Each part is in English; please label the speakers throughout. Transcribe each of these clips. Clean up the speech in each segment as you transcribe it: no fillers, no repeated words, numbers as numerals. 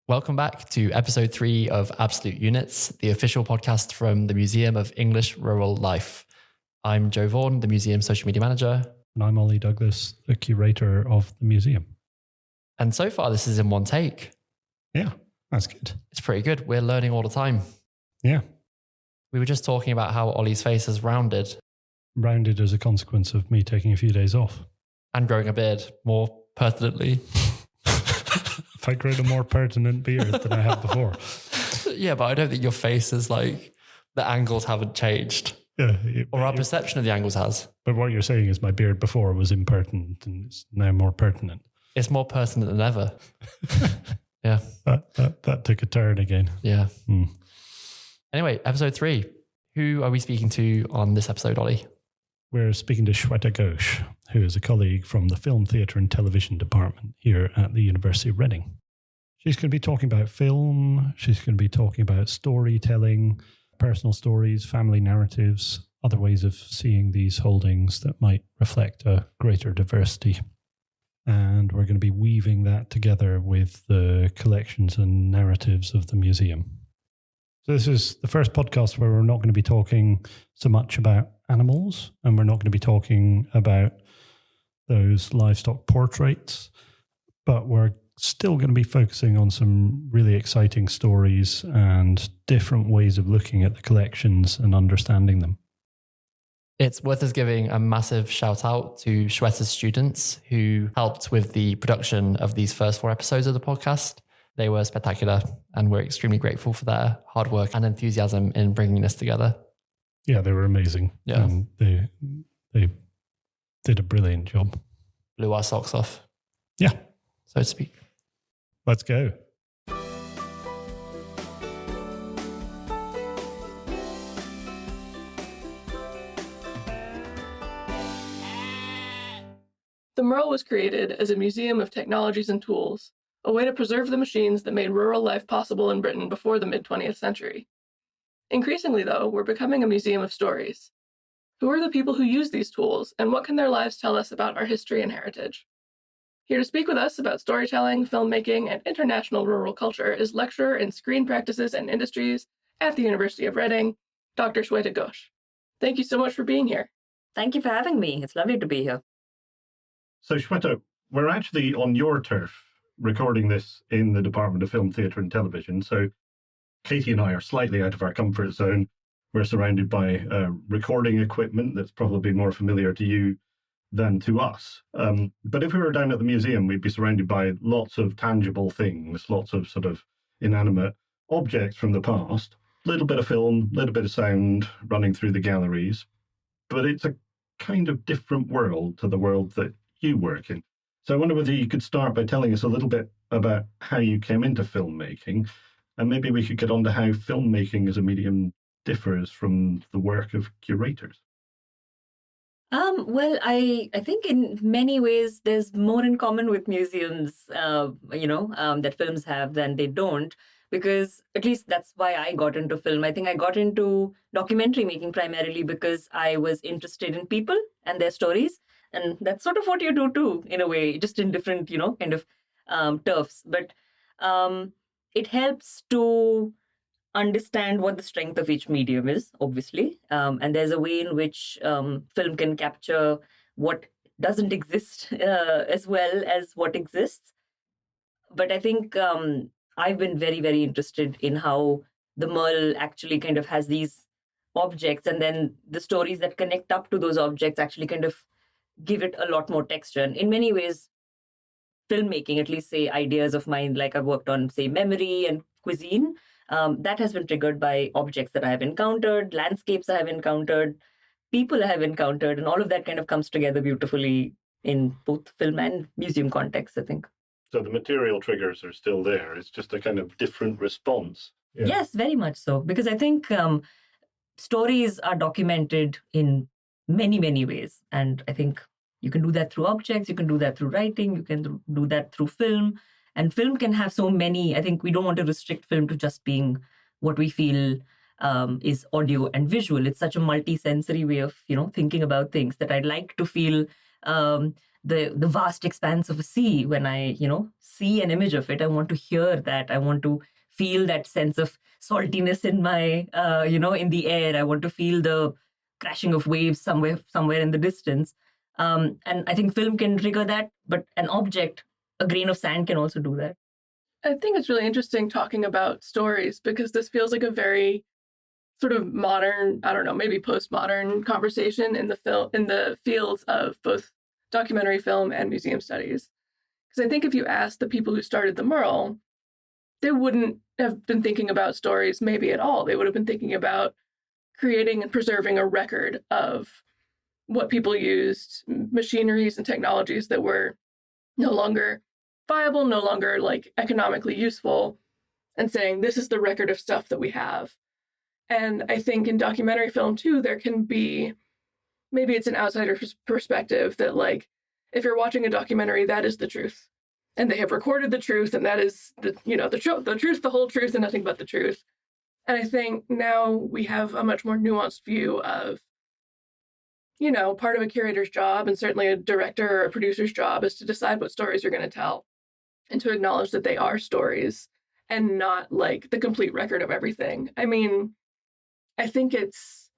Speaker 1: Welcome back to episode 3 of Absolute Units, the official podcast from the Museum of English Rural Life. I'm Joe Vaughan, the museum social media manager.
Speaker 2: And I'm Ollie Douglas, the curator of the museum.
Speaker 1: And so far, this is in one take.
Speaker 2: Yeah, that's good.
Speaker 1: It's pretty good. We're learning all the time.
Speaker 2: Yeah.
Speaker 1: We were just talking about how Ollie's face is rounded.
Speaker 2: Rounded as a consequence of me taking a few days off.
Speaker 1: And growing a beard, more pertinently.
Speaker 2: If I grown a more pertinent beard than I had before.
Speaker 1: Yeah, but I don't think your face is like, the angles haven't changed.
Speaker 2: Yeah.
Speaker 1: Or our perception of the angles has.
Speaker 2: But what you're saying is my beard before was impertinent and it's now more pertinent.
Speaker 1: It's more pertinent than ever. Yeah.
Speaker 2: That took a turn again.
Speaker 1: Yeah. Anyway, episode 3. Who are we speaking to on this episode, Ollie?
Speaker 2: We're speaking to Shweta Ghosh, who is a colleague from the Film, Theatre and Television Department here at the University of Reading. She's going to be talking about film, she's going to be talking about storytelling, personal stories, family narratives, other ways of seeing these holdings that might reflect a greater diversity. And we're going to be weaving that together with the collections and narratives of the museum. So this is the first podcast where we're not going to be talking so much about animals, and we're not going to be talking about those livestock portraits, but we're still going to be focusing on some really exciting stories and different ways of looking at the collections and understanding them.
Speaker 1: It's worth us giving a massive shout out to Shweta's students who helped with the production of these first 4 episodes of the podcast. They were spectacular, and we're extremely grateful for their hard work and enthusiasm in bringing this together.
Speaker 2: Yeah, they were amazing.
Speaker 1: Yeah.
Speaker 2: And they did a brilliant job.
Speaker 1: Blew our socks off.
Speaker 2: Yeah.
Speaker 1: So to speak.
Speaker 2: Let's go.
Speaker 3: The Merle was created as a museum of technologies and tools, a way to preserve the machines that made rural life possible in Britain before the mid-20th century. Increasingly, though, we're becoming a museum of stories. Who are the people who use these tools, and what can their lives tell us about our history and heritage? Here to speak with us about storytelling, filmmaking, and international rural culture is lecturer in screen practices and industries at the University of Reading, Dr. Shweta Ghosh. Thank you so much for being here.
Speaker 4: Thank you for having me. It's lovely to be here.
Speaker 5: So, Shweta, we're actually on your turf recording this in the Department of Film, Theatre and Television. So Katie and I are slightly out of our comfort zone. We're surrounded by recording equipment that's probably more familiar to you than to us. But if we were down at the museum, we'd be surrounded by lots of tangible things, lots of sort of inanimate objects from the past, a little bit of film, a little bit of sound running through the galleries. But it's a kind of different world to the world that you work in. So I wonder whether you could start by telling us a little bit about how you came into filmmaking, and maybe we could get on to how filmmaking as a medium differs from the work of curators.
Speaker 4: Well, I think in many ways there's more in common with museums, that films have than they don't, because at least that's why I got into film. I think I got into documentary making primarily because I was interested in people and their stories. And that's sort of what you do too, in a way, just in different, turfs. But it helps to understand what the strength of each medium is, obviously. And there's a way in which film can capture what doesn't exist as well as what exists. But I think I've been very, very interested in how the Merle actually kind of has these objects, and then the stories that connect up to those objects actually kind of give it a lot more texture. And in many ways, filmmaking, at least say ideas of mine, like I've worked on, say, memory and cuisine, that has been triggered by objects that I have encountered, landscapes I have encountered, people I have encountered, and all of that kind of comes together beautifully in both film and museum context, I think.
Speaker 5: So the material triggers are still there. It's just a kind of different response.
Speaker 4: Yeah. Yes, very much so. Because I think stories are documented in many, many ways. And I think you can do that through objects, you can do that through writing, you can do that through film. And film can have so many. I think we don't want to restrict film to just being what we feel is audio and visual. It's such a multi-sensory way of, thinking about things that I'd like to feel the vast expanse of a sea. When I, see an image of it, I want to hear that. I want to feel that sense of saltiness in my, in the air. I want to feel the crashing of waves somewhere in the distance. And I think film can trigger that, but an object, a grain of sand, can also do that.
Speaker 3: I think it's really interesting talking about stories, because this feels like a very sort of modern, I don't know, maybe postmodern conversation in the fields of both documentary film and museum studies. Because I think if you asked the people who started the Merle, they wouldn't have been thinking about stories maybe at all. They would have been thinking about creating and preserving a record of what people used, machineries and technologies that were no longer viable, no longer like economically useful, and saying, this is the record of stuff that we have. And I think in documentary film too, there can be, maybe it's an outsider's perspective that like, if you're watching a documentary, that is the truth. And they have recorded the truth, and that is the truth, the whole truth, and nothing but the truth. And I think now we have a much more nuanced view of, part of a curator's job, and certainly a director or a producer's job, is to decide what stories you're going to tell and to acknowledge that they are stories and not like the complete record of everything. I mean, I think it's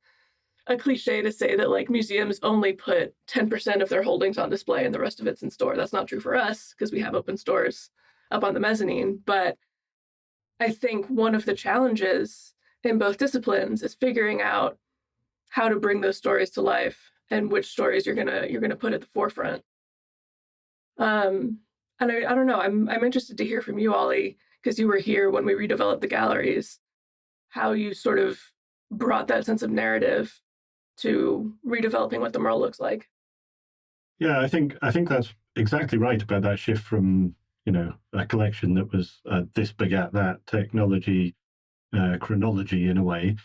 Speaker 3: a cliche to say that like museums only put 10% of their holdings on display and the rest of it's in store. That's not true for us because we have open stores up on the mezzanine. But I think one of the challenges in both disciplines is figuring out how to bring those stories to life and which stories you're gonna put at the forefront. And I don't know. I'm interested to hear from you, Ollie, because you were here when we redeveloped the galleries, how you sort of brought that sense of narrative to redeveloping what the Merle looks like.
Speaker 5: Yeah, I think that's exactly right about that shift from a collection that was this begat that technology chronology in a way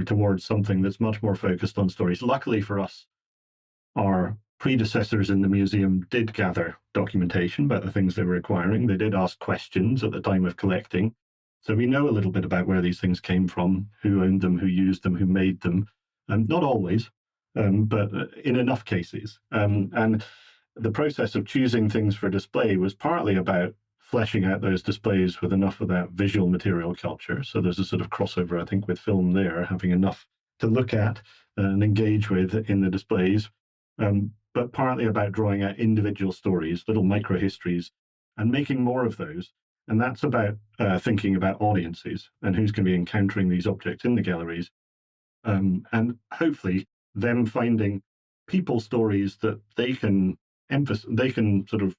Speaker 5: towards something that's much more focused on stories. Luckily for us, our predecessors in the museum did gather documentation about the things they were acquiring. They did ask questions at the time of collecting. So we know a little bit about where these things came from, who owned them, who used them, who made them. Not always, but in enough cases. And the process of choosing things for display was partly about fleshing out those displays with enough of that visual material culture. So there's a sort of crossover, I think, with film there, having enough to look at and engage with in the displays, but partly about drawing out individual stories, little micro histories, and making more of those. And that's about thinking about audiences and who's going to be encountering these objects in the galleries. And hopefully them finding people stories that they can sort of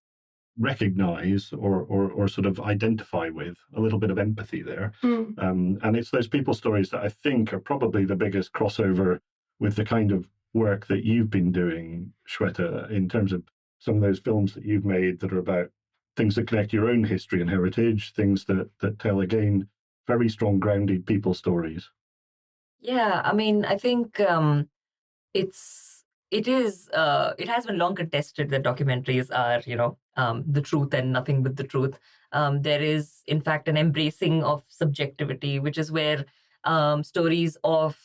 Speaker 5: recognize or sort of identify with, a little bit of empathy there. And it's those people stories that I think are probably the biggest crossover with the kind of work that you've been doing, Shweta, in terms of some of those films that you've made that are about things that connect your own history and heritage, things that tell, again, very strong grounded people stories.
Speaker 4: Yeah, I mean, I think it has been long contested that documentaries are, the truth and nothing but the truth. There is, in fact, an embracing of subjectivity, which is where stories of,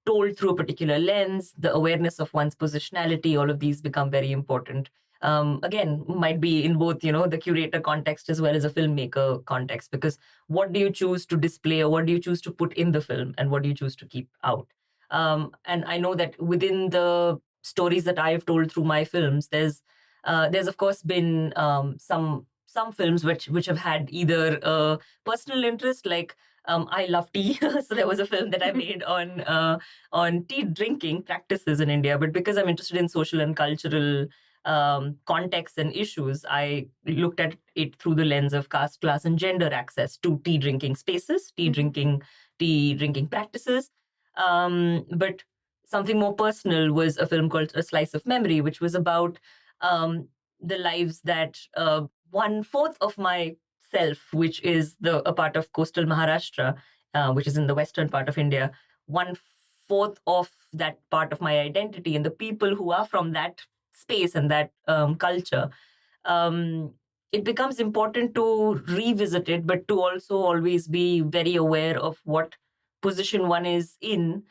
Speaker 4: told through a particular lens, the awareness of one's positionality, all of these become very important. Again, might be in both, the curator context as well as a filmmaker context, because what do you choose to display, or what do you choose to put in the film, and what do you choose to keep out? And I know that within the stories that I've told through my films, there's of course been some films which have had either a personal interest, like I love tea, so there was a film that I made on tea drinking practices in India. But because I'm interested in social and cultural contexts and issues, I looked at it through the lens of caste, class, and gender access to tea drinking spaces, tea drinking practices. But something more personal was a film called A Slice of Memory, which was about the lives that 1/4 of myself, which is a part of coastal Maharashtra, which is in the western part of India, 1/4 of that part of my identity and the people who are from that space and that culture, it becomes important to revisit it, but to also always be very aware of what position one is in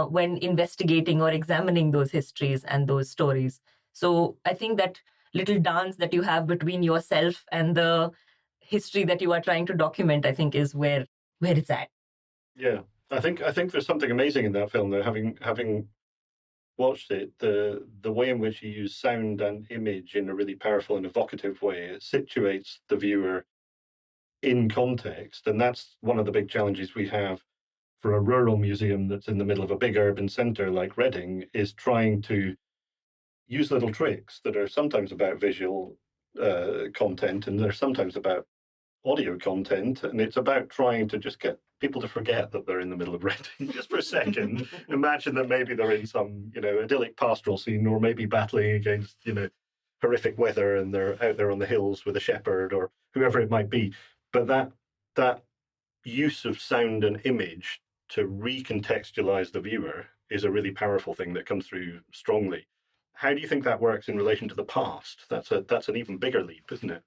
Speaker 4: when investigating or examining those histories and those stories. So I think that little dance that you have between yourself and the history that you are trying to document, I think, is where it's at.
Speaker 5: Yeah, I think there's something amazing in that film, though. Having watched it, the way in which you use sound and image in a really powerful and evocative way, it situates the viewer in context, and that's one of the big challenges we have for a rural museum that's in the middle of a big urban centre like Reading, is trying to use little tricks that are sometimes about visual content and they're sometimes about audio content, and it's about trying to just get people to forget that they're in the middle of Reading just for a second. Imagine that maybe they're in some, idyllic pastoral scene, or maybe battling against, horrific weather, and they're out there on the hills with a shepherd or whoever it might be. But that use of sound and image to recontextualize the viewer is a really powerful thing that comes through strongly. How do you think that works in relation to the past? That's an even bigger leap, isn't it?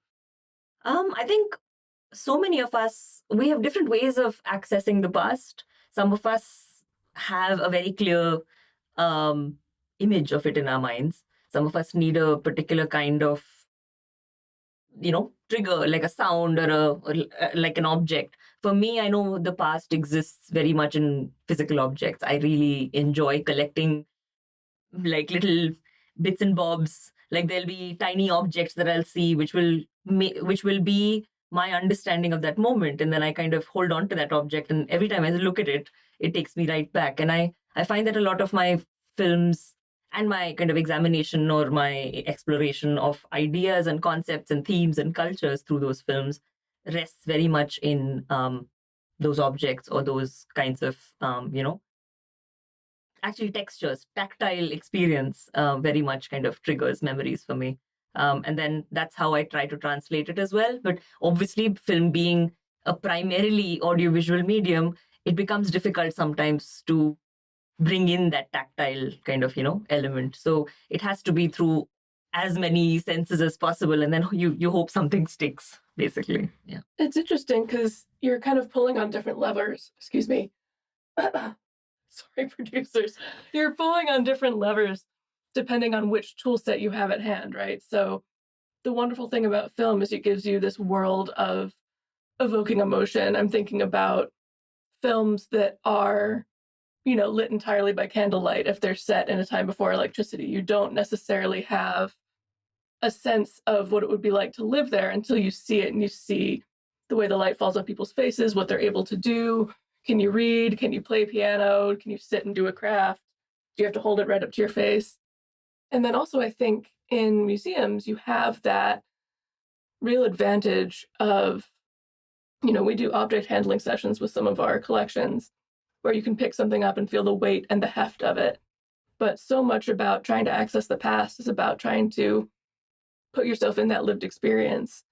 Speaker 4: I think so many of us, we have different ways of accessing the past. Some of us have a very clear image of it in our minds. Some of us need a particular kind of, trigger, like a sound or like an object. For me, I know the past exists very much in physical objects. I really enjoy collecting like little bits and bobs. Like there'll be tiny objects that I'll see, which will be my understanding of that moment, and then I kind of hold on to that object, and every time I look at it, it takes me right back. And I find that a lot of my films and my kind of examination or my exploration of ideas and concepts and themes and cultures through those films rests very much in those objects or those kinds of actually textures. Tactile experience very much kind of triggers memories for me. And then that's how I try to translate it as well. But obviously, film being a primarily audiovisual medium, it becomes difficult sometimes to bring in that tactile kind of, element. So it has to be through as many senses as possible. And then you hope something sticks, basically. Yeah.
Speaker 3: It's interesting because you're kind of pulling on different levers. Excuse me. Sorry, producers. You're pulling on different levers depending on which tool set you have at hand, right? So the wonderful thing about film is it gives you this world of evoking emotion. I'm thinking about films that are, lit entirely by candlelight. If they're set in a time before electricity, you don't necessarily have a sense of what it would be like to live there until you see it, and you see the way the light falls on people's faces, what they're able to do. Can you read? Can you play piano? Can you sit and do a craft? Do you have to hold it right up to your face? And then also, I think in museums, you have that real advantage of, we do object handling sessions with some of our collections where you can pick something up and feel the weight and the heft of it. But so much about trying to access the past is about trying to put yourself in that lived experience.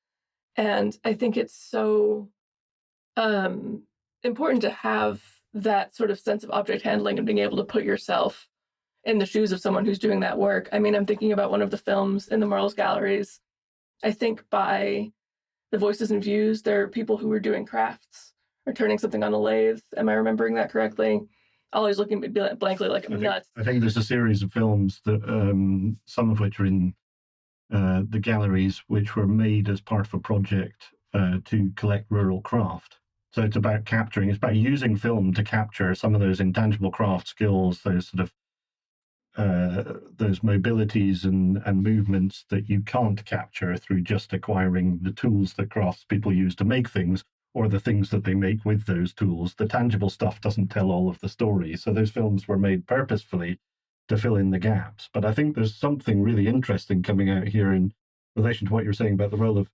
Speaker 3: And I think it's so important to have that sort of sense of object handling and being able to put yourself in the shoes of someone who's doing that work. I mean, I'm thinking about one of the films in the Marls galleries. I think by the Voices and Views, there are people who were doing crafts or turning something on a lathe. Am I remembering that correctly? Ollie's looking at me blankly like I'm nuts.
Speaker 5: I think there's a series of films that some of which are in the galleries, which were made as part of a project to collect rural craft. So it's about using film to capture some of those intangible craft skills, those sort of those mobilities and movements that you can't capture through just acquiring the tools that craftspeople use to make things, or the things that they make with those tools. The tangible stuff doesn't tell all of the story. So those films were made purposefully to fill in the gaps. But I think there's something really interesting coming out here in relation to what you're saying about the role of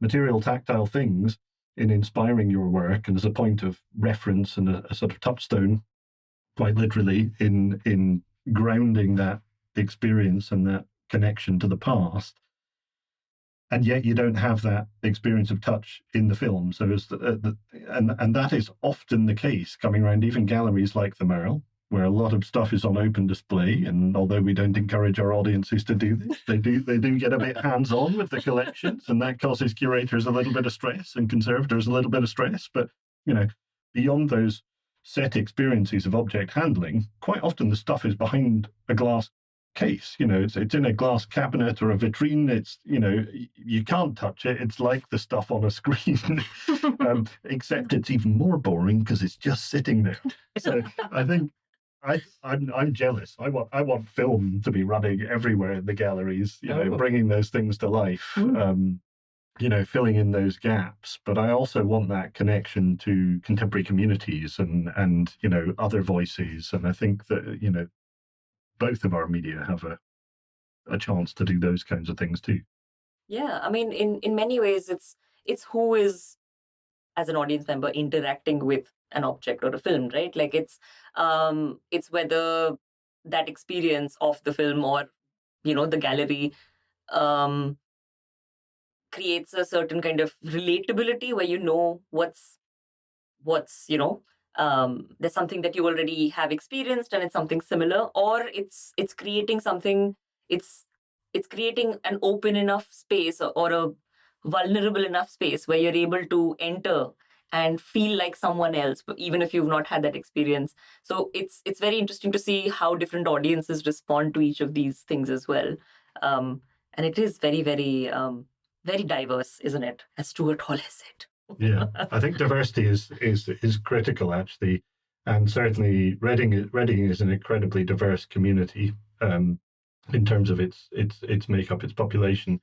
Speaker 5: material, tactile things in inspiring your work, and as a point of reference and a sort of touchstone, quite literally, in grounding that experience and that connection to the past. And yet you don't have that experience of touch in the film. So and that is often the case coming around even galleries like the Merle, where a lot of stuff is on open display. And although we don't encourage our audiences to do this, they do get a bit hands-on with the collections, and that causes curators a little bit of stress and conservators a little bit of stress. But, beyond those set experiences of object handling, quite often the stuff is behind a glass case. You know, it's in a glass cabinet or a vitrine. It's, you know, you can't touch it. It's like the stuff on a screen, except it's even more boring because it's just sitting there. So I think I'm jealous. I want film to be running everywhere in the galleries. You know, bringing those things to life. You know, filling in those gaps. But I also want that connection to contemporary communities and you know, other voices. And I think that, you know, both of our media have a chance to do those kinds of things too.
Speaker 4: Yeah, I mean, in many ways, it's who is, as an audience member, interacting with an object or a film, right? Like it's whether that experience of the film or, you know, the gallery creates a certain kind of relatability where you know what's you know, there's something that you already have experienced and it's something similar, or it's creating something, it's creating an open enough space or a vulnerable enough space where you're able to enter and feel like someone else, even if you've not had that experience. So it's very interesting to see how different audiences respond to each of these things as well. And it is very, very, very diverse, isn't it? As Stuart Hall has said.
Speaker 5: Yeah, I think diversity is critical, actually, and certainly Reading is an incredibly diverse community in terms of its makeup, its population.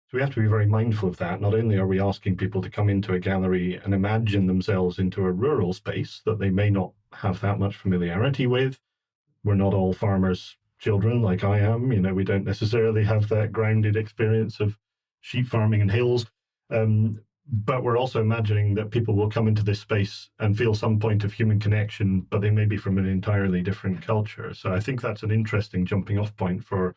Speaker 5: So we have to be very mindful of that. Not only are we asking people to come into a gallery and imagine themselves into a rural space that they may not have that much familiarity with. We're not all farmers' children like I am. You know, we don't necessarily have that grounded experience of sheep farming and hills. But we're also imagining that people will come into this space and feel some point of human connection, but they may be from an entirely different culture. So I think that's an interesting jumping off point for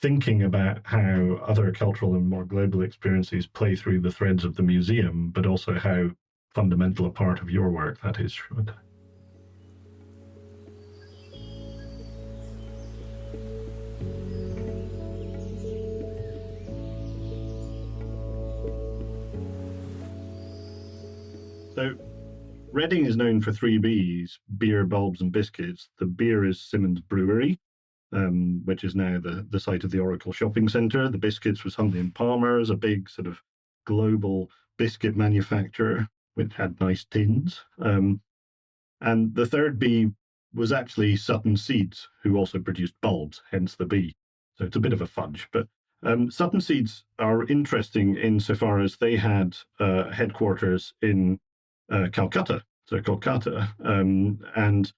Speaker 5: thinking about how other cultural and more global experiences play through the threads of the museum, but also how fundamental a part of your work that is, Shweta. So Reading is known for 3 Bs, beer, bulbs and biscuits. The beer is Simmons Brewery, which is now the site of the Oracle Shopping Centre. The biscuits was Hundley and Palmer's, a big sort of global biscuit manufacturer, which had nice tins. And the 3rd B was actually Sutton Seeds, who also produced bulbs, hence the B. So it's a bit of a fudge. But Sutton Seeds are interesting insofar as they had headquarters in Calcutta, and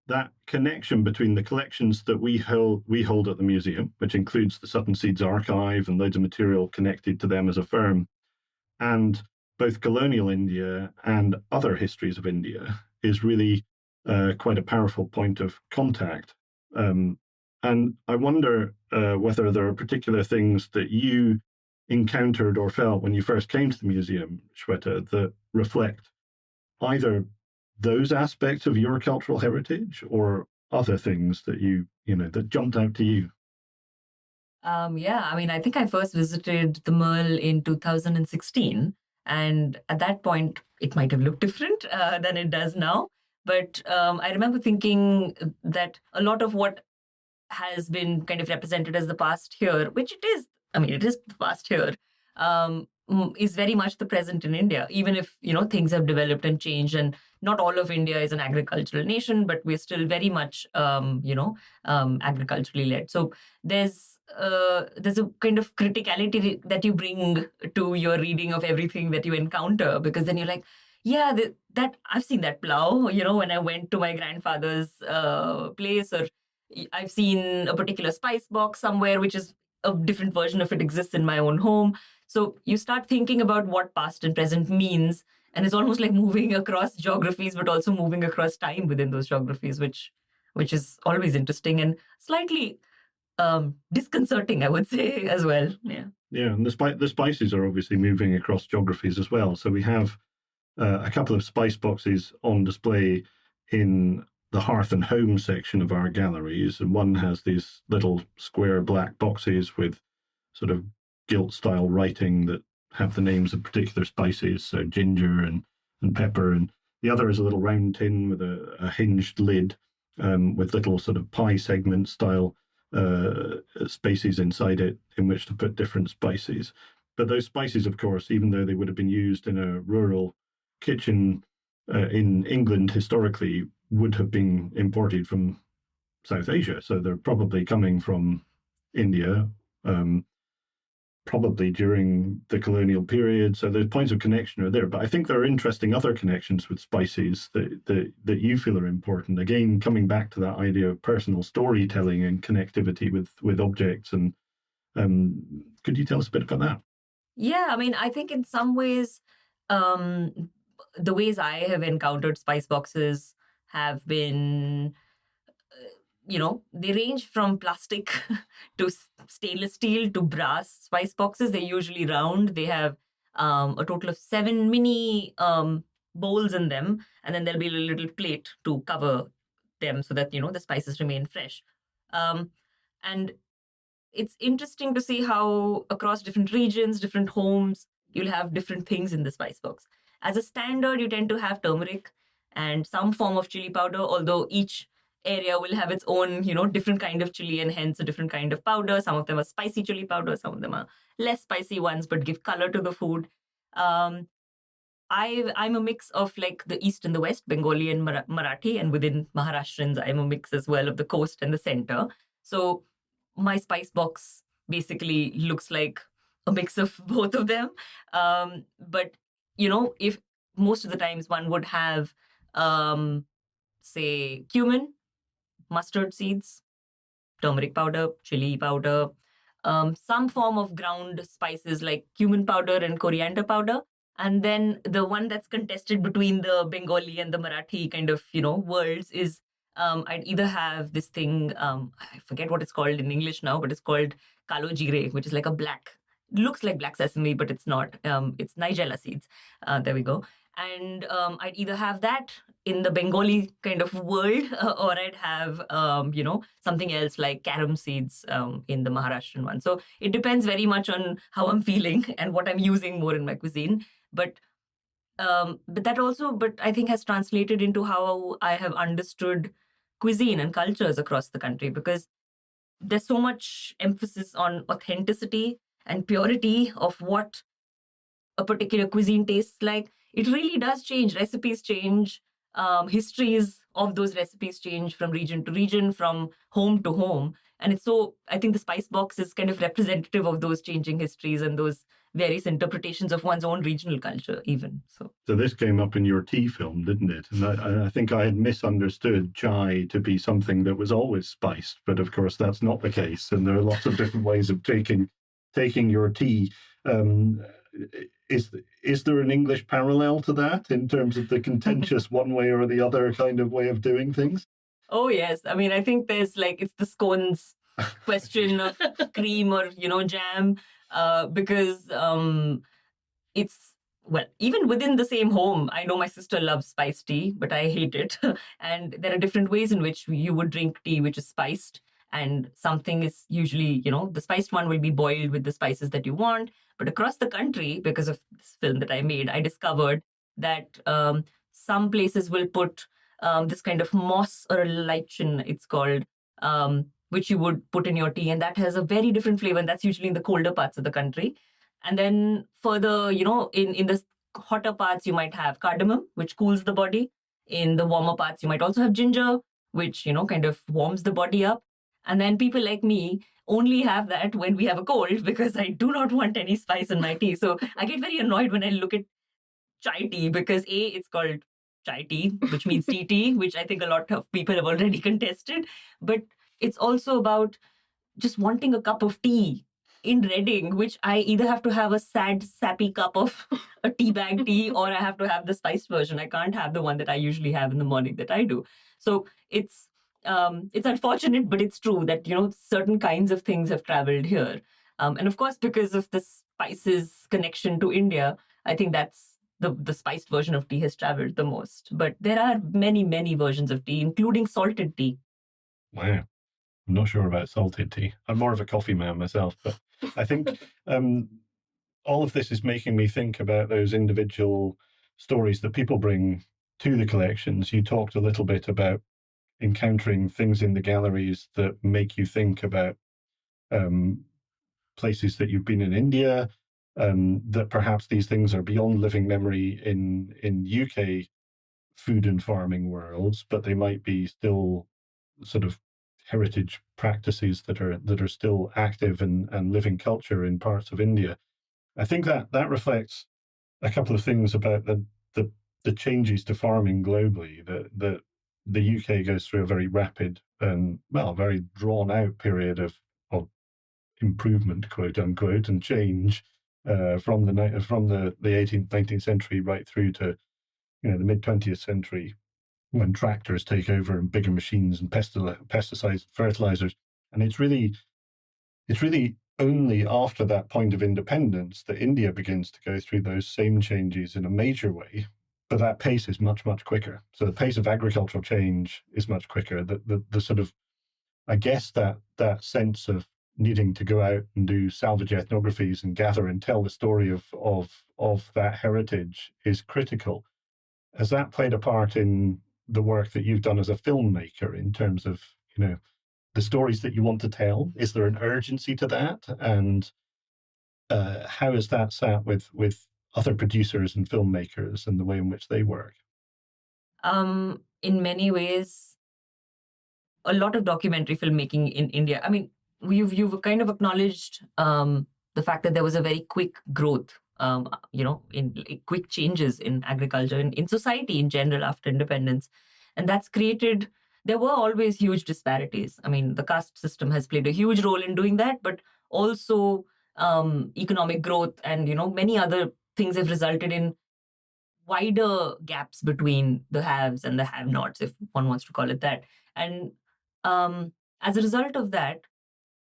Speaker 5: that connection between the collections that we hold at the museum, which includes the Sutton Seeds archive and loads of material connected to them as a firm, and both colonial India and other histories of India, is really quite a powerful point of contact. And I wonder whether there are particular things that you encountered or felt when you first came to the museum, Shweta, that reflect either those aspects of your cultural heritage or other things that you know that jumped out to you.
Speaker 4: Yeah, I mean, I think I first visited the Merle in 2016, and at that point, it might have looked different than it does now. But I remember thinking that a lot of what has been kind of represented as the past here, which it is, I mean, it is the past here, is very much the present in India, even if, you know, things have developed and changed, and not all of India is an agricultural nation, but we're still very much, agriculturally led. So there's a kind of criticality that you bring to your reading of everything that you encounter, because then you're like, yeah, that I've seen that plow, you know, when I went to my grandfather's place, or I've seen a particular spice box somewhere, which is a different version of it exists in my own home. So you start thinking about what past and present means, and it's almost like moving across geographies, but also moving across time within those geographies, which is always interesting and slightly disconcerting, I would say, as well. Yeah.
Speaker 5: Yeah, and the spices are obviously moving across geographies as well. So we have a couple of spice boxes on display in the hearth and home section of our galleries, and one has these little square black boxes with sort of gilt style writing that have the names of particular spices, so ginger and pepper, and the other is a little round tin with a hinged lid with little sort of pie segment style spaces inside it in which to put different spices. But those spices, of course, even though they would have been used in a rural kitchen in England historically, would have been imported from South Asia. So they're probably coming from India, probably during the colonial period. So the points of connection are there. But I think there are interesting other connections with spices that you feel are important. Again, coming back to that idea of personal storytelling and connectivity with objects. And could you tell us a bit about that?
Speaker 4: Yeah, I mean, I think in some ways, the ways I have encountered spice boxes have been, they range from plastic to stainless steel to brass spice boxes. They're usually round. They have a total of 7 mini bowls in them, and then there'll be a little plate to cover them so that, the spices remain fresh. And it's interesting to see how across different regions, different homes, you'll have different things in the spice box. As a standard, you tend to have turmeric and some form of chili powder, although each area will have its own, different kind of chili and hence a different kind of powder. Some of them are spicy chili powder, some of them are less spicy ones, but give color to the food. I'm a mix of like the East and the West, Bengali and Marathi, and within Maharashtrians, I'm a mix as well of the coast and the center. So my spice box basically looks like a mix of both of them. But, if most of the times one would have, say, cumin, mustard seeds, turmeric powder, chili powder, some form of ground spices like cumin powder and coriander powder. And then the one that's contested between the Bengali and the Marathi kind of, worlds is I'd either have this thing, I forget what it's called in English now, but it's called kalo jire, which is like a looks like black sesame, but it's not. It's nigella seeds. There we go. And I'd either have that in the Bengali kind of world, or I'd have, something else like carom seeds in the Maharashtrian one. So it depends very much on how I'm feeling and what I'm using more in my cuisine. But I think has translated into how I have understood cuisine and cultures across the country, because there's so much emphasis on authenticity and purity of what a particular cuisine tastes like. It really does change. Recipes change. Histories of those recipes change from region to region, from home to home. And I think the spice box is kind of representative of those changing histories and those various interpretations of one's own regional culture, even. So
Speaker 5: this came up in your tea film, didn't it? And I think I had misunderstood chai to be something that was always spiced, but of course that's not the case. And there are lots of different ways of taking your tea. Is there an English parallel to that in terms of the contentious one way or the other kind of way of doing things?
Speaker 4: Oh, yes. I mean, I think there's it's the scones question of cream or, jam, because it's, well, even within the same home, I know my sister loves spiced tea, but I hate it. And there are different ways in which you would drink tea which is spiced. And something is usually, the spiced one will be boiled with the spices that you want. But across the country, because of this film that I made, I discovered that some places will put this kind of moss or a lichen, it's called, which you would put in your tea. And that has a very different flavor. And that's usually in the colder parts of the country. And then further, in the hotter parts, you might have cardamom, which cools the body. In the warmer parts, you might also have ginger, which, kind of warms the body up. And then people like me only have that when we have a cold, because I do not want any spice in my tea. So I get very annoyed when I look at chai tea, because it's called chai tea, which means tea, which I think a lot of people have already contested. But it's also about just wanting a cup of tea in Reading, which I either have to have a sad, sappy cup of a tea bag tea, or I have to have the spiced version. I can't have the one that I usually have in the morning that I do. So it's unfortunate, but it's true that, certain kinds of things have traveled here. And of course, because of the spices connection to India, I think that's the spiced version of tea has traveled the most. But there are many, many versions of tea, including salted tea.
Speaker 5: Wow. I'm not sure about salted tea. I'm more of a coffee man myself, but I think all of this is making me think about those individual stories that people bring to the collections. You talked a little bit about encountering things in the galleries that make you think about places that you've been in India, that perhaps these things are beyond living memory in UK food and farming worlds, but they might be still sort of heritage practices that are still active and living culture in parts of India. I think that reflects a couple of things about the changes to farming globally. That the UK goes through a very rapid and very drawn out period of improvement, quote unquote, and change from the 18th, 19th century right through to the mid 20th century, when tractors take over and bigger machines and pesticides, fertilizers, and it's really only after that point of independence that India begins to go through those same changes in a major way. But that pace is much, much quicker. So the pace of agricultural change is much quicker. The sort of, I guess, that sense of needing to go out and do salvage ethnographies and gather and tell the story of that heritage is critical. Has that played a part in the work that you've done as a filmmaker in terms of, the stories that you want to tell? Is there an urgency to that? And how is that sat with other producers and filmmakers and the way in which they work?
Speaker 4: In many ways, a lot of documentary filmmaking in India, I mean, you've kind of acknowledged the fact that there was a very quick growth, in quick changes in agriculture and in society in general after independence. And that's created, there were always huge disparities. I mean, the caste system has played a huge role in doing that, but also economic growth and, many other things have resulted in wider gaps between the haves and the have-nots, if one wants to call it that. And as a result of that,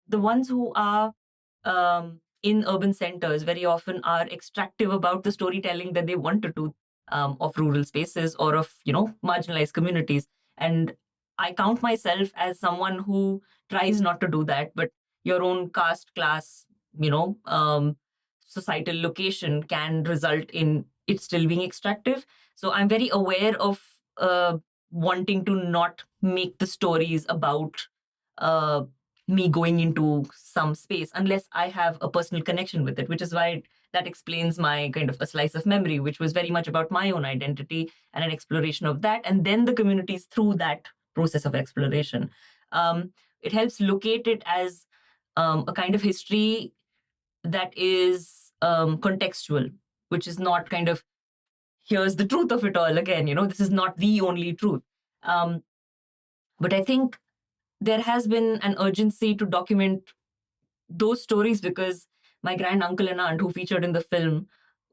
Speaker 4: the ones who are in urban centers very often are extractive about the storytelling that they want to do of rural spaces or of, marginalized communities. And I count myself as someone who tries not to do that, but your own caste, class, societal location can result in it still being extractive. So I'm very aware of wanting to not make the stories about me going into some space unless I have a personal connection with it, which is why that explains my kind of a slice of memory, which was very much about my own identity and an exploration of that, and then the communities through that process of exploration. It helps locate it as a kind of history that is contextual, which is not kind of, here's the truth of it all again, this is not the only truth. But I think there has been an urgency to document those stories because my grand uncle and aunt who featured in the film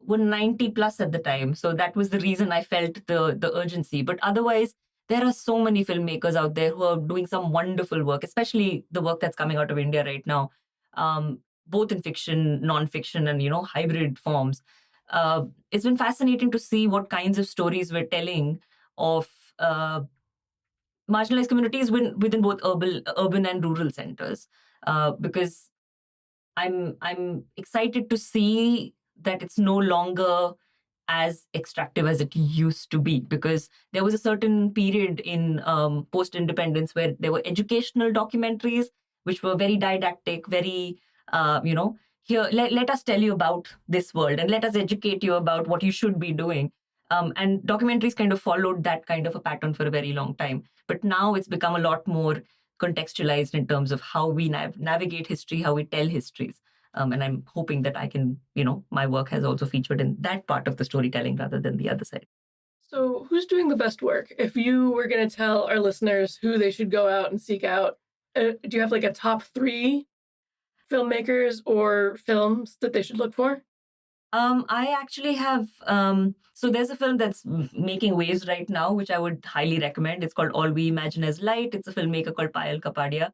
Speaker 4: were 90 plus at the time. So that was the reason I felt the urgency. But otherwise, there are so many filmmakers out there who are doing some wonderful work, especially the work that's coming out of India right now, both in fiction, non-fiction, and, hybrid forms. It's been fascinating to see what kinds of stories we're telling of marginalized communities within both urban and rural centers, because I'm excited to see that it's no longer as extractive as it used to be, because there was a certain period in post-independence where there were educational documentaries which were very didactic, very here let us tell you about this world and let us educate you about what you should be doing. And documentaries kind of followed that kind of a pattern for a very long time. But now it's become a lot more contextualized in terms of how we navigate history, how we tell histories. And I'm hoping that I can, my work has also featured in that part of the storytelling rather than the other side.
Speaker 3: So who's doing the best work? If you were going to tell our listeners who they should go out and seek out, do you have like a top 3 filmmakers or films that they should look for?
Speaker 4: I actually have, so there's a film that's making waves right now, which I would highly recommend. It's called All We Imagine as Light. It's a filmmaker called Payal Kapadia.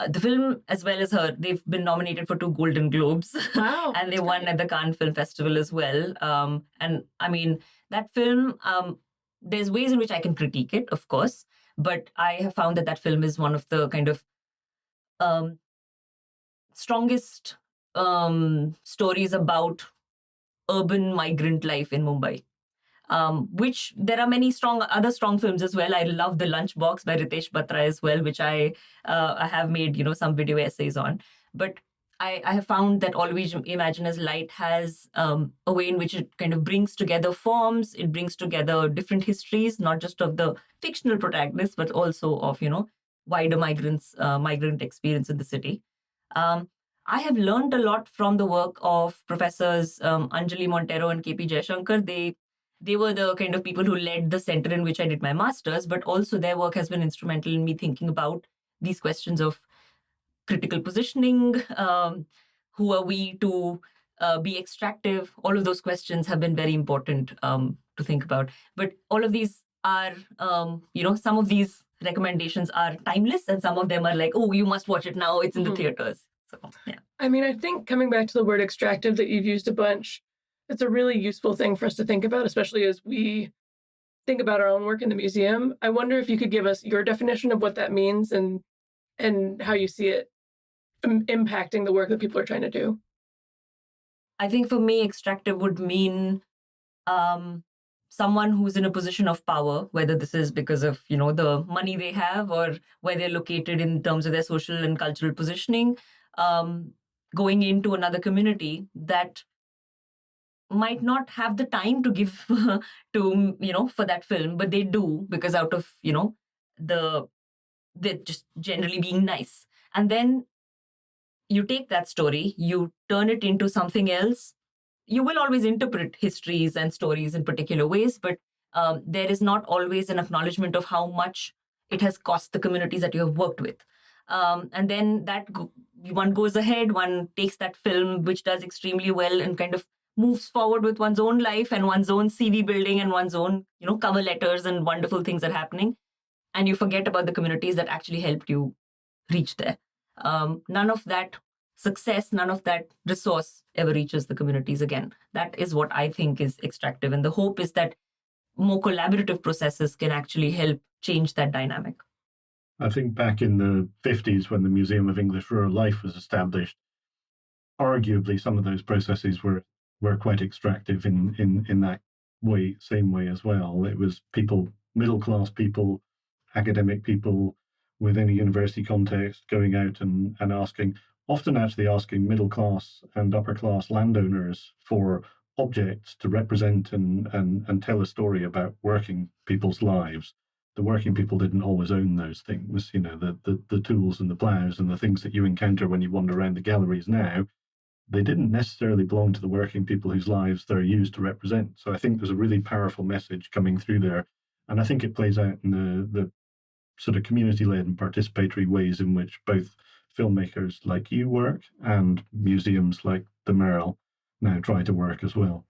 Speaker 4: The film, as well as her, they've been nominated for 2 Golden Globes.
Speaker 3: Wow.
Speaker 4: And they won at the Cannes Film Festival as well. And I mean, that film, there's ways in which I can critique it, of course. But I have found that film is one of the kind of strongest stories about urban migrant life in Mumbai. which there are many other strong films as well. I love The Lunchbox by Ritesh Batra as well, which I have made, some video essays on. But I have found that Always Imagine as Light has a way in which it kind of brings together forms, it brings together different histories, not just of the fictional protagonists, but also of, wider migrant experience in the city. I have learned a lot from the work of Professors Anjali Montero and KP Jayashankar. They were the kind of people who led the center in which I did my master's, but also their work has been instrumental in me thinking about these questions of critical positioning, who are we to be extractive. All of those questions have been very important to think about. But all of these are, some of these recommendations are timeless, and some of them are like, oh, you must watch it now. It's in the theaters. So, yeah.
Speaker 3: I mean, I think coming back to the word extractive that you've used a bunch, it's a really useful thing for us to think about, especially as we think about our own work in the museum. I wonder if you could give us your definition of what that means and how you see it impacting the work that people are trying to do.
Speaker 4: I think for me, extractive would mean someone who's in a position of power, whether this is because of, the money they have or where they're located in terms of their social and cultural positioning, going into another community that might not have the time to give to, for that film, but they do because out of, they're just generally being nice. And then you take that story, you turn it into something else. You will always interpret histories and stories in particular ways, but there is not always an acknowledgement of how much it has cost the communities that you have worked with. And then one goes ahead, one takes that film, which does extremely well, and kind of moves forward with one's own life and one's own CV building and one's own, cover letters and wonderful things are happening. And you forget about the communities that actually helped you reach there. None of that success, none of that resource ever reaches the communities again. That is what I think is extractive. And the hope is that more collaborative processes can actually help change that dynamic.
Speaker 5: I think back in the 50s, when the Museum of English Rural Life was established, arguably some of those processes were quite extractive in that way, same way as well. It was people, middle-class people, academic people within a university context going out and asking, often actually asking middle-class and upper-class landowners for objects to represent and tell a story about working people's lives. The working people didn't always own those things, the tools and the plows and the things that you encounter when you wander around the galleries now. They didn't necessarily belong to the working people whose lives they're used to represent. So I think there's a really powerful message coming through there. And I think it plays out in the sort of community-led and participatory ways in which both filmmakers like you work and museums like the Merrill now try to work as well.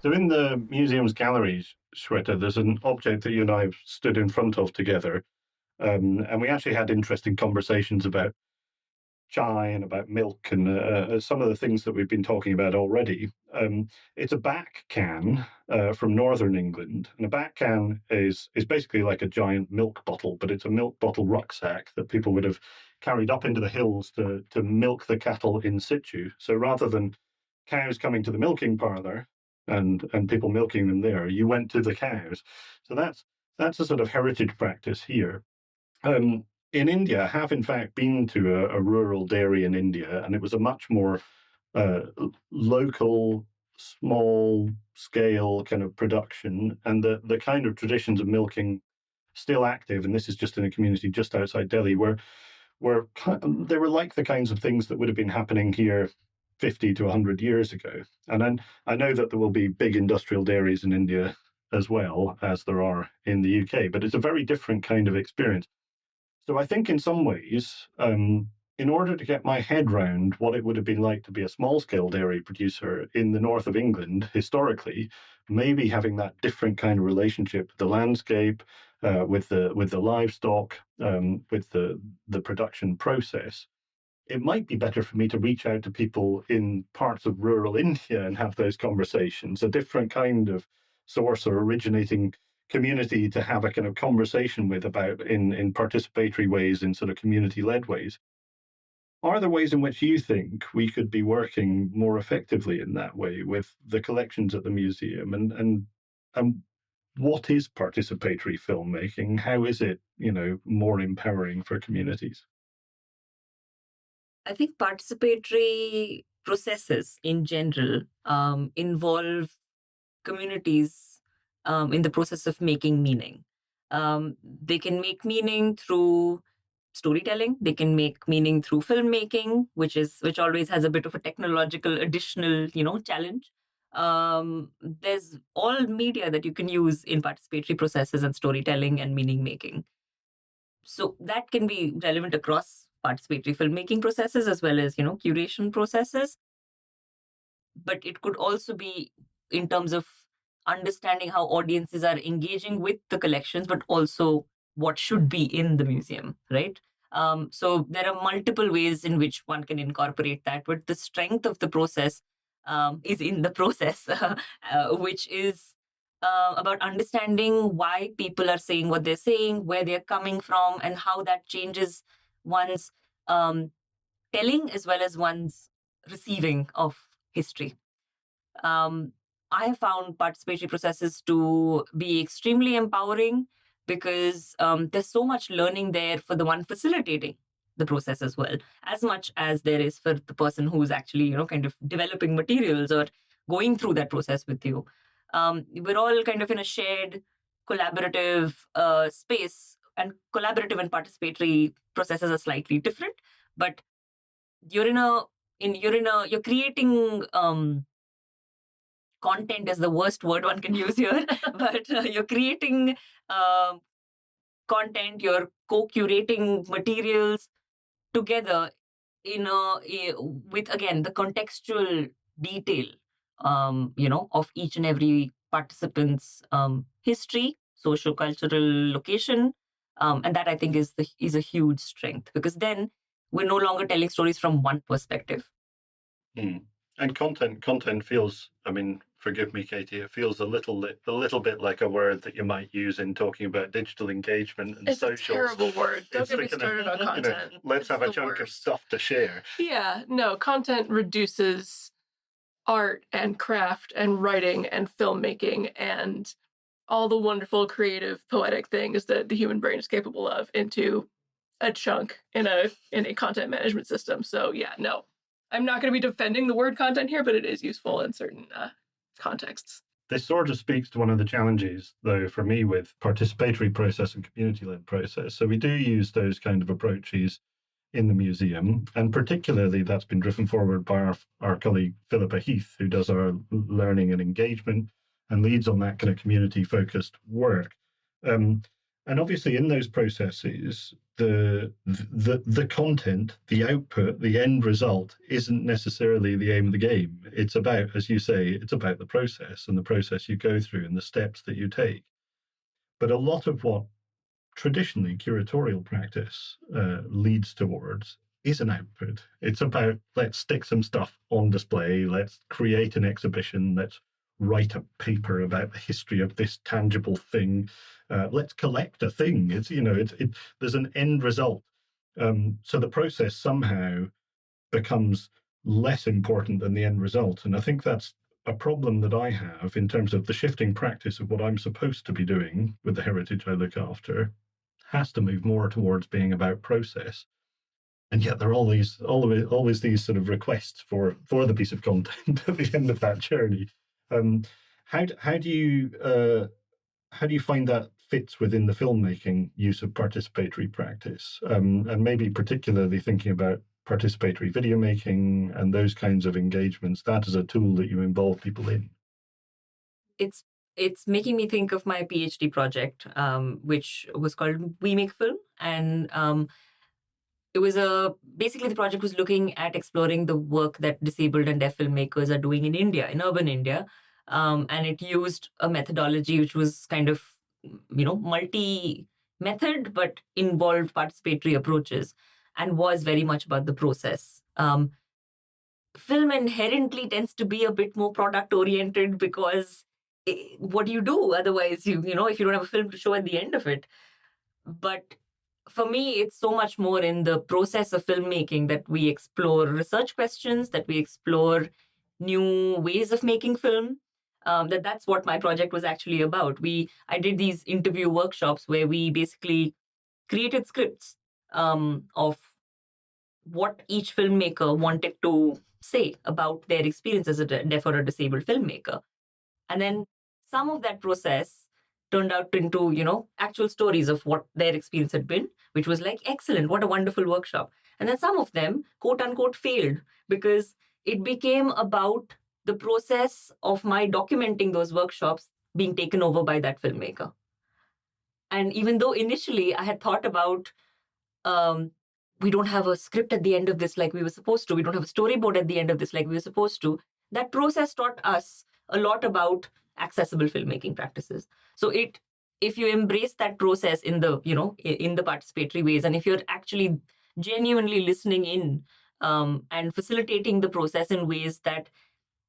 Speaker 5: So in the museum's galleries, Shweta, there's an object that you and I have stood in front of together. And we actually had interesting conversations about chai and about milk and some of the things that we've been talking about already. It's a back can from northern England. And a back can is basically like a giant milk bottle, but it's a milk bottle rucksack that people would have carried up into the hills to milk the cattle in situ. So rather than cows coming to the milking parlour, and people milking them there, you went to the cows. So that's a sort of heritage practice here. In India, I have in fact been to a rural dairy in India, and it was a much more local, small scale kind of production, and the kind of traditions of milking still active. And this is just in a community just outside Delhi, where they were like the kinds of things that would have been happening here 50 to 100 years ago. And then I know that there will be big industrial dairies in India as well as there are in the UK, but it's a very different kind of experience. So I think in some ways, in order to get my head round what it would have been like to be a small-scale dairy producer in the north of England historically, maybe having that different kind of relationship with the landscape, with the livestock, with the production process, it might be better for me to reach out to people in parts of rural India and have those conversations, a different kind of source or originating community to have a kind of conversation with about in participatory ways, in sort of community-led ways. Are there ways in which you think we could be working more effectively in that way with the collections at the museum? And what is participatory filmmaking? How is it, more empowering for communities?
Speaker 4: I think participatory processes in general involve communities in the process of making meaning. They can make meaning through storytelling. They can make meaning through filmmaking, which always has a bit of a technological additional, challenge. There's all media that you can use in participatory processes and storytelling and meaning making. So that can be relevant across participatory filmmaking processes as well as, curation processes. But it could also be in terms of understanding how audiences are engaging with the collections, but also what should be in the museum, right? So there are multiple ways in which one can incorporate that, but the strength of the process is in the process, which is about understanding why people are saying what they're saying, where they're coming from, and how that changes one's telling as well as one's receiving of history. I have found participatory processes to be extremely empowering because there's so much learning there for the one facilitating the process as well, as much as there is for the person who's actually, kind of developing materials or going through that process with you. We're all kind of in a shared collaborative space, and collaborative and participatory processes are slightly different, but you're creating content is the worst word one can use here, but you're creating content, you're co-curating materials together with, again, the contextual detail, of each and every participant's history, socio-cultural location. And that, I think, is a huge strength, because then we're no longer telling stories from one perspective.
Speaker 5: And content feels, forgive me, Katie, it feels a little bit like a word that you might use in talking about digital engagement and
Speaker 3: it's
Speaker 5: socials.
Speaker 3: It's a terrible word. Don't get me started on content.
Speaker 5: Let's have a chunk of stuff to share.
Speaker 3: Yeah, no, content reduces art and craft and writing and filmmaking and all the wonderful, creative, poetic things that the human brain is capable of into a chunk in a content management system. So yeah, no, I'm not going to be defending the word content here, but it is useful in certain contexts.
Speaker 5: This sort of speaks to one of the challenges, though, for me with participatory process and community-led process. So we do use those kind of approaches in the museum, and particularly that's been driven forward by our colleague Philippa Heath, who does our learning and engagement and leads on that kind of community-focused work. And obviously in those processes, the content, the output, the end result isn't necessarily the aim of the game. It's about, as you say, it's about the process and the process you go through and the steps that you take. But a lot of what traditionally curatorial practice leads towards is an output. It's about, let's stick some stuff on display, let's create an exhibition, let's write a paper about the history of this tangible thing, let's collect a thing. There's an end result. So the process somehow becomes less important than the end result. And I think that's a problem that I have in terms of the shifting practice of what I'm supposed to be doing with the heritage I look after has to move more towards being about process. And yet there are always these sort of requests for the piece of content at the end of that journey. How do you find that fits within the filmmaking use of participatory practice? And maybe particularly thinking about participatory video making and those kinds of engagements, that is a tool that you involve people in.
Speaker 4: It's making me think of my PhD project, which was called We Make Film. And it was basically the project was looking at exploring the work that disabled and deaf filmmakers are doing in India, in urban India. And it used a methodology which was kind of, multi-method, but involved participatory approaches and was very much about the process. Film inherently tends to be a bit more product-oriented because what do you do? Otherwise, you know, if you don't have a film to show at the end of it. But for me, it's so much more in the process of filmmaking that we explore research questions, that we explore new ways of making film. That's what my project was actually about. I did these interview workshops where we basically created scripts of what each filmmaker wanted to say about their experience as a deaf or a disabled filmmaker. And then some of that process turned out into, you know, actual stories of what their experience had been, which was like, excellent, what a wonderful workshop. And then some of them, quote unquote, failed because it became about the process of my documenting those workshops being taken over by that filmmaker. And even though initially I had thought about, we don't have a script at the end of this like we were supposed to, we don't have a storyboard at the end of this like we were supposed to, that process taught us a lot about accessible filmmaking practices. So if you embrace that process in the, you know, in the participatory ways, and if you're actually genuinely listening in and facilitating the process in ways that,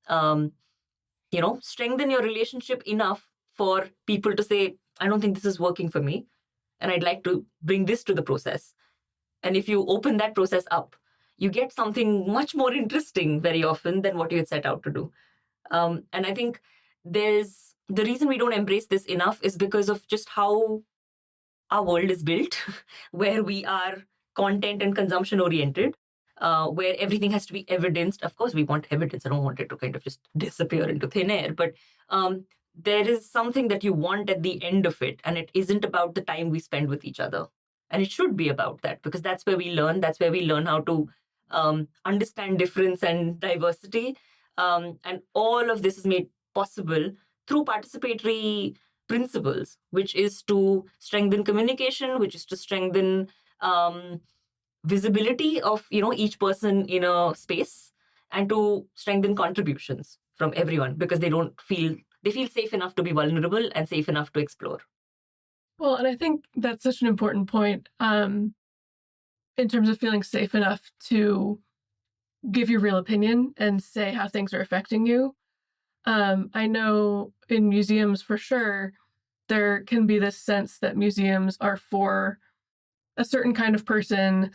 Speaker 4: you know, strengthen your relationship enough for people to say, I don't think this is working for me, and I'd like to bring this to the process. And if you open that process up, you get something much more interesting very often than what you had set out to do. And I think the reason we don't embrace this enough is because of just how our world is built, where we are content and consumption oriented, where everything has to be evidenced. Of course, we want evidence. I don't want it to kind of just disappear into thin air. But there is something that you want at the end of it. And it isn't about the time we spend with each other. And it should be about that, because that's where we learn. That's where we learn how to understand difference and diversity. And all of this is made possible through participatory principles, which is to strengthen communication, which is to strengthen visibility of, you know, each person in a space, and to strengthen contributions from everyone, because they feel safe enough to be vulnerable and safe enough to explore.
Speaker 3: Well, and I think that's such an important point in terms of feeling safe enough to give your real opinion and say how things are affecting you. I know in museums, for sure, there can be this sense that museums are for a certain kind of person.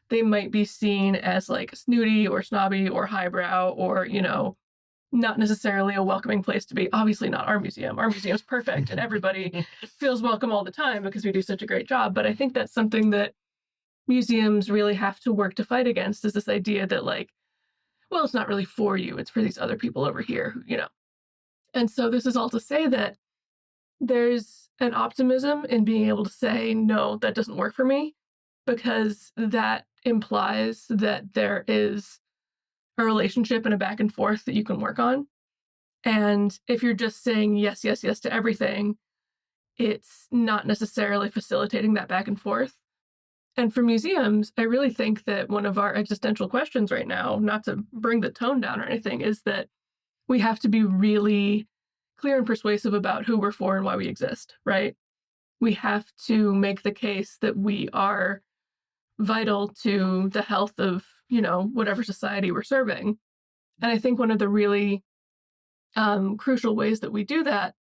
Speaker 3: They might be seen as like snooty or snobby or highbrow, or, you know, not necessarily a welcoming place to be. Obviously not our museum. Our museum is perfect and everybody feels welcome all the time because we do such a great job. But I think that's something that museums really have to work to fight against, is this idea that, like, well, it's not really for you, it's for these other people over here, you know. And so this is all to say that there's an optimism in being able to say, no, that doesn't work for me, because that implies that there is a relationship and a back and forth that you can work on. And if you're just saying yes, yes, yes to everything, it's not necessarily facilitating that back and forth. And for museums, I really think that one of our existential questions right now, not to bring the tone down or anything, is that we have to be really clear and persuasive about who we're for and why we exist, right? We have to make the case that we are vital to the health of, you know, whatever society we're serving. And I think one of the really crucial ways that we do that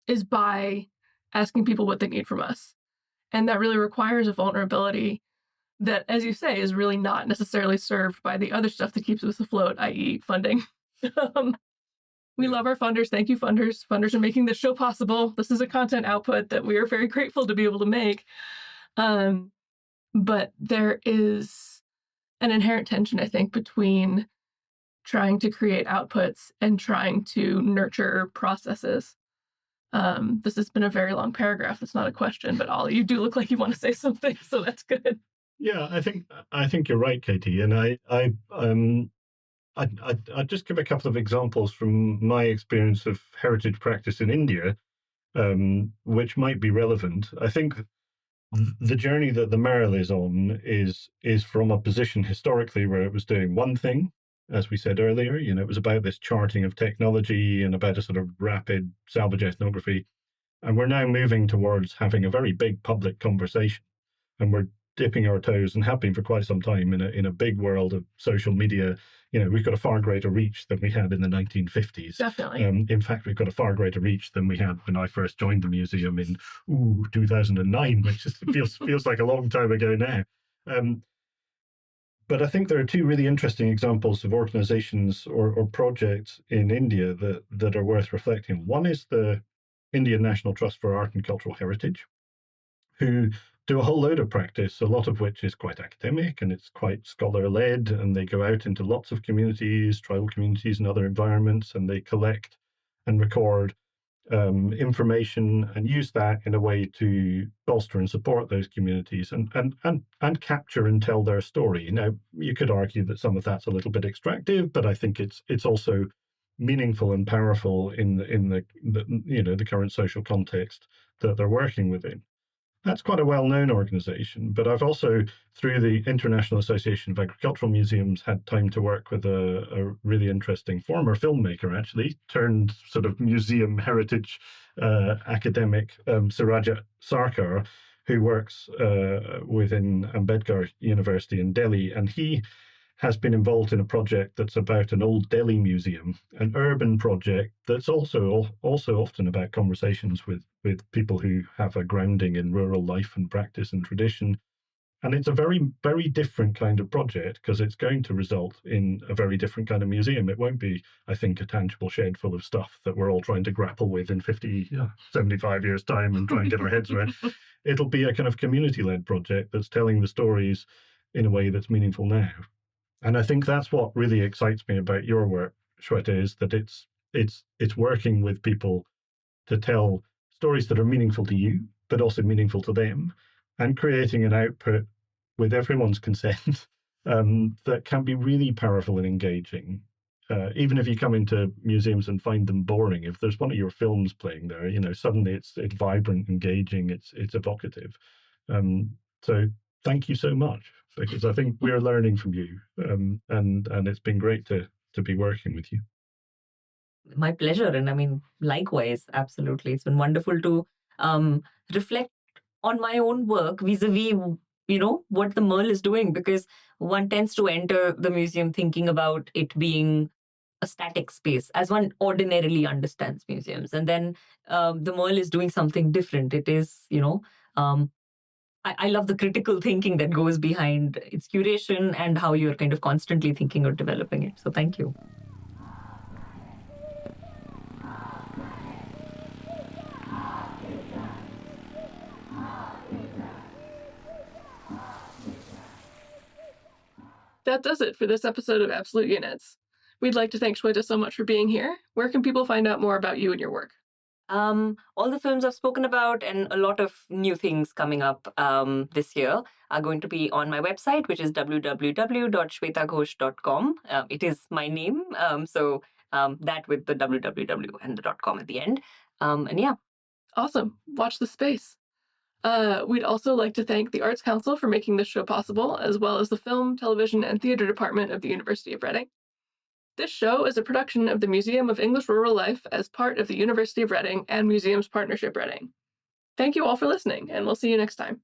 Speaker 3: is by asking people what they need from us. And that really requires a vulnerability that, as you say, is really not necessarily served by the other stuff that keeps us afloat, i.e. funding. We love our funders. Thank you, funders. Funders are making this show possible. This is a content output that we are very grateful to be able to make. But there is an inherent tension, I think, between trying to create outputs and trying to nurture processes. This has been a very long paragraph. That's not a question, but Ollie, you do look like you want to say something, so that's good.
Speaker 5: Yeah, I think you're right, Katie, and I'd just give a couple of examples from my experience of heritage practice in India, which might be relevant. I think the journey that the Merrill is on is from a position historically where it was doing one thing, as we said earlier. You know, it was about this charting of technology and about a sort of rapid salvage ethnography. And we're now moving towards having a very big public conversation. And we're dipping our toes, and have been for quite some time, in a big world of social media. We've got a far greater reach than we had in the 1950s.
Speaker 3: Definitely.
Speaker 5: In fact, we've got a far greater reach than we had when I first joined the museum in 2009, which feels like a long time ago now. But I think there are two really interesting examples of organizations or projects in India that are worth reflecting on. One is the Indian National Trust for Art and Cultural Heritage, who do a whole load of practice, a lot of which is quite academic and it's quite scholar-led, and they go out into lots of communities, tribal communities and other environments, and they collect and record information and use that in a way to bolster and support those communities and capture and tell their story. Now, you could argue that some of that's a little bit extractive, but I think it's also meaningful and powerful in the current social context that they're working within. That's quite a well-known organization, but I've also, through the International Association of Agricultural Museums, had time to work with a really interesting former filmmaker, actually, turned sort of museum heritage academic, Surajat Sarkar, who works within Ambedkar University in Delhi, and he has been involved in a project that's about an old Delhi museum, an urban project that's also often about conversations with people who have a grounding in rural life and practice and tradition. And it's a very, very different kind of project because it's going to result in a very different kind of museum. It won't be, I think, a tangible shed full of stuff that we're all trying to grapple with in 50, 75 years' time and try and get our heads around. It'll be a kind of community-led project that's telling the stories in a way that's meaningful now. And I think that's what really excites me about your work, Shweta, is that it's working with people to tell stories that are meaningful to you, but also meaningful to them, and creating an output with everyone's consent that can be really powerful and engaging. Even if you come into museums and find them boring, if there's one of your films playing there, suddenly it's vibrant, engaging, it's evocative. So thank you so much, because I think we're learning from you, and it's been great to be working with you.
Speaker 4: My pleasure. And I mean, likewise, absolutely. It's been wonderful to reflect on my own work vis-a-vis, what the Merle is doing, because one tends to enter the museum thinking about it being a static space as one ordinarily understands museums. And then the Merle is doing something different. It is, I love the critical thinking that goes behind its curation and how you're kind of constantly thinking or developing it. So thank you.
Speaker 3: That does it for this episode of Absolute Units. We'd like to thank Shweta so much for being here. Where can people find out more about you and your work?
Speaker 4: All the films I've spoken about and a lot of new things coming up this year are going to be on my website, which is www.shwetaghosh.com. It is my name, so that with the www and the .com at the end. And yeah.
Speaker 3: Awesome. Watch the space. We'd also like to thank the Arts Council for making this show possible, as well as the Film, Television, and Theatre Department of the University of Reading. This show is a production of the Museum of English Rural Life as part of the University of Reading and Museums Partnership Reading. Thank you all for listening, and we'll see you next time.